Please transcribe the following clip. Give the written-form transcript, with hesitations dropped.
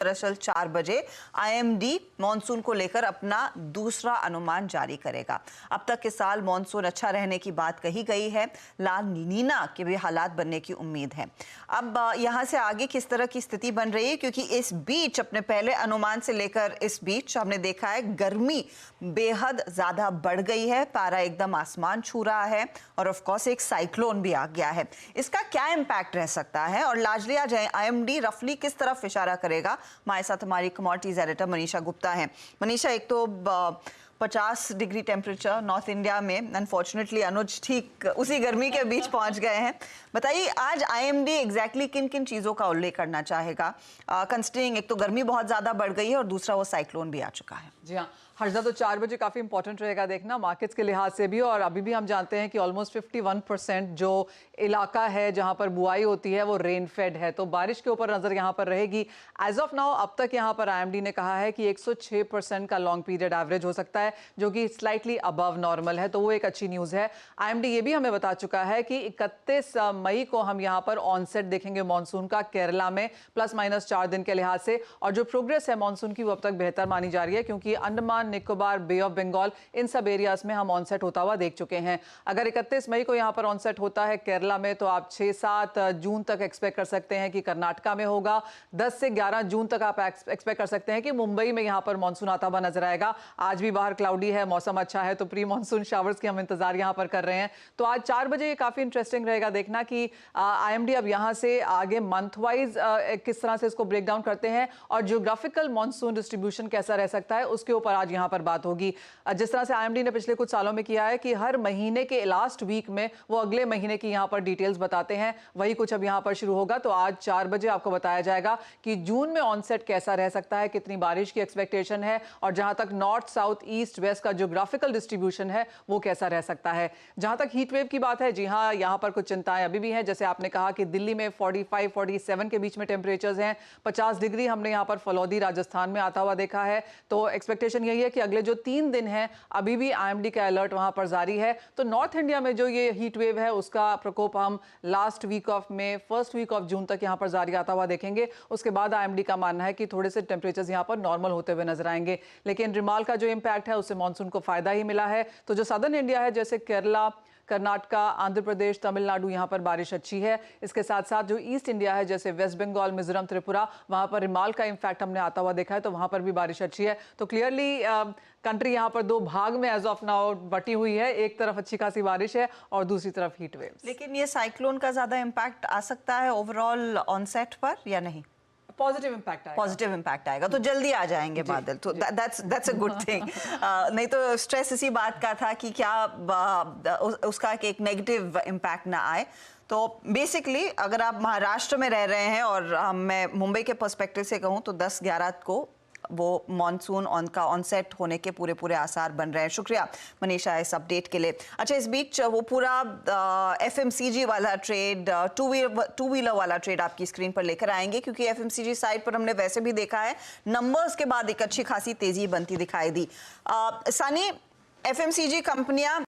दरअसल 4 बजे IMD monsoon को लेकर अपना दूसरा अनुमान जारी करेगा। अब तक इस साल मॉनसून अच्छा रहने की बात कही गई है। ला नीना के भी हालात बनने की उम्मीद है। अब यहां से आगे किस तरह की स्थिति बन रही है, क्योंकि इस बीच अपने पहले अनुमान से लेकर इस बीच हमने देखा है गर्मी बेहद ज्यादा बढ़ गई है, पारा एकदम आसमान छू रहा है और ऑफ कोर्स एक साइक्लोन भी आ गया है। इसका क्या इम्पैक्ट रह सकता है और लार्जली आज आईएमडी रफली किस तरफ इशारा करेगा? हमारे साथ हमारी कमोडिटीज एडिटर मनीषा गुप्ता हैं। मनीषा, एक तो 50 डिग्री टेम्परेचर नॉर्थ इंडिया में, अनफॉर्चुनेटली अनुज ठीक उसी गर्मी के बीच पहुंच गए हैं। बताइए आज आईएमडी एग्जैक्टली किन किन चीज़ों का उल्लेख करना चाहेगा, कंसिडरिंग एक तो गर्मी बहुत ज़्यादा बढ़ गई है और दूसरा वो साइक्लोन भी आ चुका है। जी हाँ हर्षदा, तो 4 बजे काफ़ी इंपॉर्टेंट रहेगा देखना मार्केट्स के लिहाज से भी। और अभी भी हम जानते हैं कि ऑलमोस्ट 51% जो इलाका है जहां पर बुआई होती है वो रेन फेड है, तो बारिश के ऊपर नज़र यहां पर रहेगी। एज ऑफ नाउ अब तक यहां पर आईएमडी ने कहा है कि 106% का लॉन्ग पीरियड एवरेज हो सकता है, जो कि स्लाइटली अबव नॉर्मल है, तो वो एक अच्छी न्यूज़ है। आईएमडी ये भी हमें बता चुका है कि 31 मई को हम यहाँ पर ऑनसेट देखेंगे मॉनसून का केरला में, ±4 दिन के लिहाज से। और जो प्रोग्रेस है मॉनसून की वो अब तक बेहतर मानी जा रही है, क्योंकि अंडमान निकोबार, बे ऑफ बंगाल, इन सब एरियाज में हम ऑनसेट होता हुआ देख चुके हैं। अगर 31 मई को यहाँ पर ऑनसेट होता है केरला में, तो आप 6-7 जून तक एक्सपेक्ट कर सकते हैं कि कर्नाटका में होगा। 10 से 11 जून तक आप एक्सपेक्ट कर सकते हैं कि मुंबई में यहाँ पर मानसून आता हुआ नजर आएगा। आज भी बाहर क्लाउडी है, मौसम अच्छा है, तो प्री मानसून शावर्स की हम इंतजार यहाँ पर कर रहे हैं। तो आज 4 बजे ये काफी इंटरेस्टिंग रहेगा देखना कि आईएमडी अब यहाँ से आगे मंथ वाइज किस तरह से इसको ब्रेक डाउन करते हैं और जियोग्राफिकल मानसून डिस्ट्रीब्यूशन कैसा रह सकता है, उसके ऊपर आज यहाँ पर बात होगी। जिस तरह से आईएमडी ने पिछले कुछ सालों में किया है कि हर महीने के लास्ट वीक में वो अगले महीने की यहाँ पर डिटेल्स बताते हैं, वही कुछ अब यहाँ पर शुरू होगा। तो आज 4 बजे आपको बताया जाएगा कि जून में ऑनसेट कैसा रह सकता है, कितनी बारिश की एक्सपेक्टेशन है, और जहां तक नॉर्थ साउथ ईस्ट वेस्ट का जियोग्राफिकल डिस्ट्रीब्यूशन है वो कैसा रह सकता है। जहां तक हीट वेव की बात है, जी हाँ, यहाँ पर कुछ चिंताएं अभी भी हैं। जैसे आपने कहा कि दिल्ली में 45-47 के बीच में टेम्परेचर्स हैं, 50 डिग्री हमने यहाँ पर फलौदी राजस्थान में आता हुआ देखा है। तो एक्सपेक्टेशन यही है कि अगले जो 3 दिन हैं अभी भी आईएमडी का अलर्ट वहां पर जारी है। तो नॉर्थ इंडिया में जो ये हीट वेव है उसका प्रकोप हम last week of May, first week of June तक यहाँ पर जारी आता हुआ देखेंगे। उसके बाद आईएमडी का मानना है कि थोड़े से टेम्परेचर्स यहाँ पर नॉर्मल होते हुए नजर आएंगे। लेकिन रिमाल का जो इम्पैक्ट है उससे मानसून को फायदा ही मिला है। तो जो सदर्न इंडिया है, जैसे केरला, कर्नाटका, आंध्र प्रदेश, तमिलनाडु, यहाँ पर बारिश अच्छी है। इसके साथ साथ जो ईस्ट इंडिया है, जैसे वेस्ट बंगाल, मिजोरम, त्रिपुरा, वहाँ पर रिमाल का इम्पैक्ट हमने आता हुआ देखा है, तो वहाँ पर भी बारिश अच्छी है। तो क्लियरली कंट्री यहाँ पर 2 भाग में एज ऑफ नाउ बटी हुई है। एक तरफ अच्छी खासी बारिश है और दूसरी तरफ हीट वेव्स। लेकिन ये साइक्लोन का ज्यादा इम्पैक्ट आ सकता है ओवरऑल ऑनसेट पर या नहीं? पॉजिटिव इम्पैक्ट आएगा तो जल्दी आ जाएंगे बादल, तो दैट्स अ गुड थिंग। नहीं तो स्ट्रेस इसी बात का था कि क्या उसका एक नेगेटिव इम्पैक्ट ना आए। तो बेसिकली अगर आप महाराष्ट्र में रह रहे हैं और मैं मुंबई के पर्सपेक्टिव से कहूँ तो 10-11 को वो मॉनसून का ऑनसेट होने के पूरे आसार बन रहे हैं। शुक्रिया मनीषा इस अपडेट के लिए। अच्छा, इस बीच वो पूरा एफएमसीजी वाला ट्रेड, टू व्हीलर वाला ट्रेड आपकी स्क्रीन पर लेकर आएंगे, क्योंकि एफएमसीजी साइड पर हमने वैसे भी देखा है नंबर्स के बाद एक अच्छी खासी तेजी बनती दिखाई दी। सानी, एफएमसीजी कंपनियां